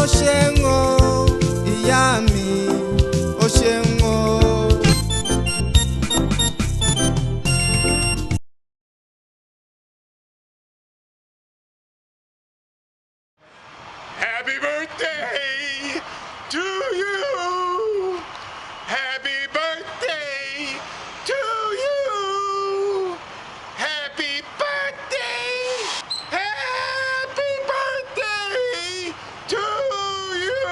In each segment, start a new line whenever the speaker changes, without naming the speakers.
ṣeun o, ìyá mi, ó ṣeun o.
Happy birthday to you. Happy birthday to you. Happy birthday. Happy birthday to you.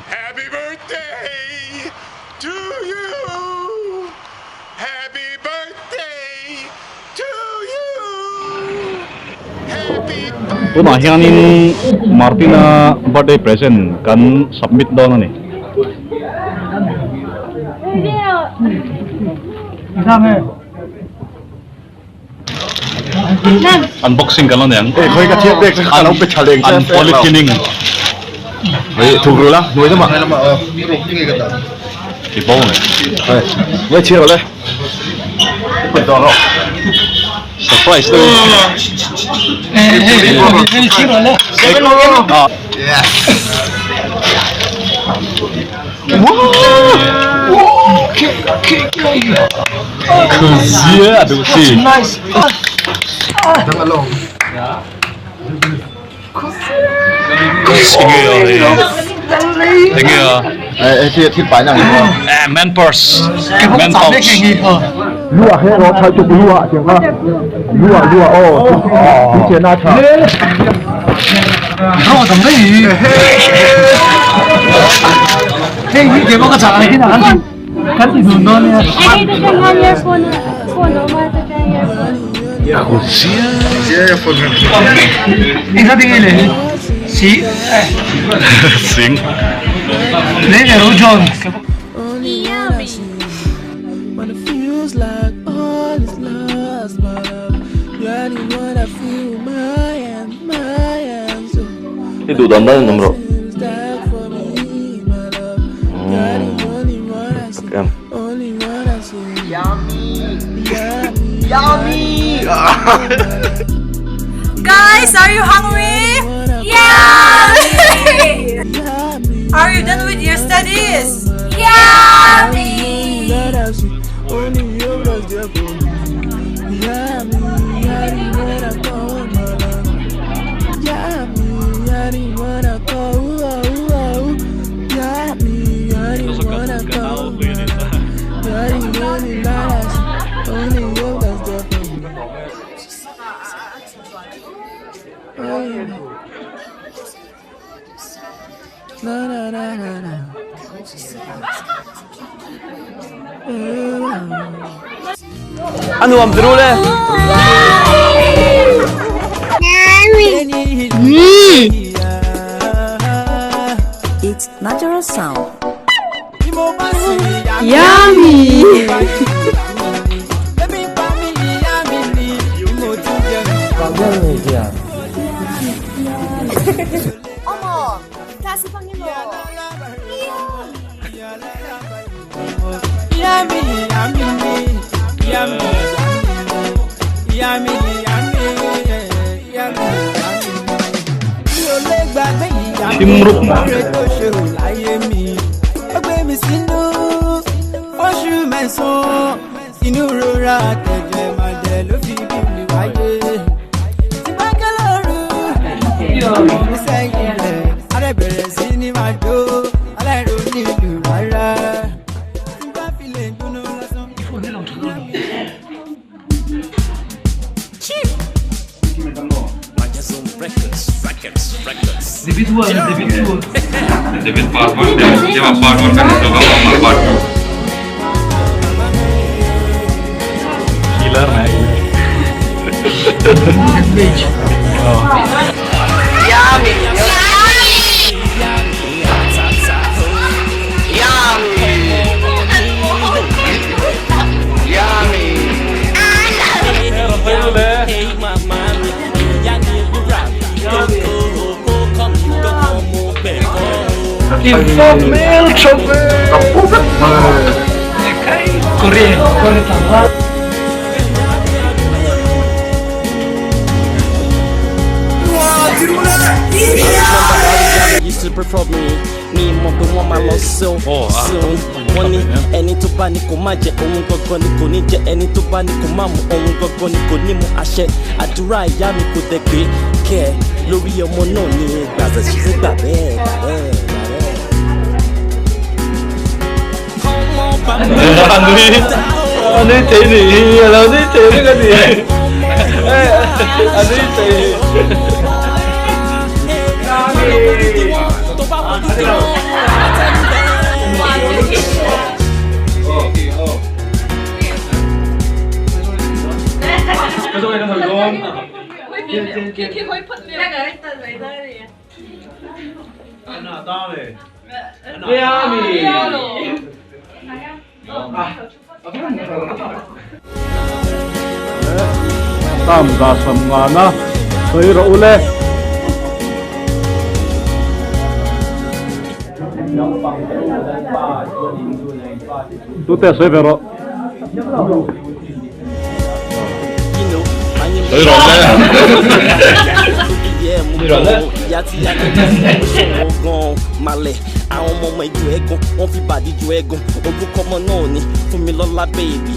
Happy birthday to you. Happy birthday to you. Happy birthday.
Ito na, hiyangin Martina birthday present kan submit daw na ni. Unboxing ka lang yan.
거기가 TFX 하나 오페 촬영.
Unpolythene.
두 그루라? 뭐이도 막.
기뻐오네.
왜 치러 올래?
Surprise to. Kesian aduh sih.
Jangan lo.
Thank you.
thiết bài nào không?
Man purse. Man pouch.
Lúa hết rồi, thay chụp lúa tiếng ha. Lúa, ô, đi chơi na chả.
Nó làm cái gì? Cái gì mà cái chả này nào ăn cắn thì dùng đó nè.
Hey, the thing on your phone, no matter your phone.
Anh sao tiếng này? Xí.
Sing.
Lấy cái rau tròn.
When it feels like all is lost, my love, you're the one I feel my hands on.
Itu dandan nomor.
Only one I see.
Yummy! Guys, are you hungry?
Yeah!
Are you done with your studies?
Yummy!
Only you was there for me. Yummy, when I call my love. Yummy, when I call. Yummy, when I call. Only you was there for me. Oh yeah. Na.
Ano am drole?
It's natural sound.
Yummy!
어머, 다시 방일로.
Timruk.
Inú rora tẹ̀jẹ̀ máa jẹ ló fi bí mi wáyé. Tí bá kẹ́ lóru, ọmọ mi sẹ́yìn rẹ̀, alẹ́ bẹ̀rẹ̀ sí ní máa jó, aláìrò nílùú rárá. Tí bá fi lè gbóná lásán.
David part 1 dia part 1 kan itu kalau part 2. Killer man.
Yummy!
Informel chocolate. Corre tambah.
used to prefer me. Me mo pe wọ́n máa lọ sẹ́wọ̀n. Wọ́n ní ẹni tó bá ní kò má jẹ ohun gangan ni kò ní jẹ, ẹni tó bá ní kò má mu ohun gangan ni kò ní mu. Àṣẹ àdúrà ìyá mi kò dẹ̀ gbé kẹ́ ẹ lórí ọmọ náà ní gbàgbé ṣiṣẹ́ gbà bẹ́ẹ̀ gbà bẹ́ẹ̀ gbà bẹ́ẹ̀.
Anh ấy chị gì là anh ấy chị cái gì anh ấy chị Tamda samngana soiro ule tute soivero soiro ule àwọn ọmọ ìjọ ẹ̀gàn wọ́n fi bàdí ju ẹ̀gàn orúkọ ọmọ náà ni Fúnmilọ́lá baby.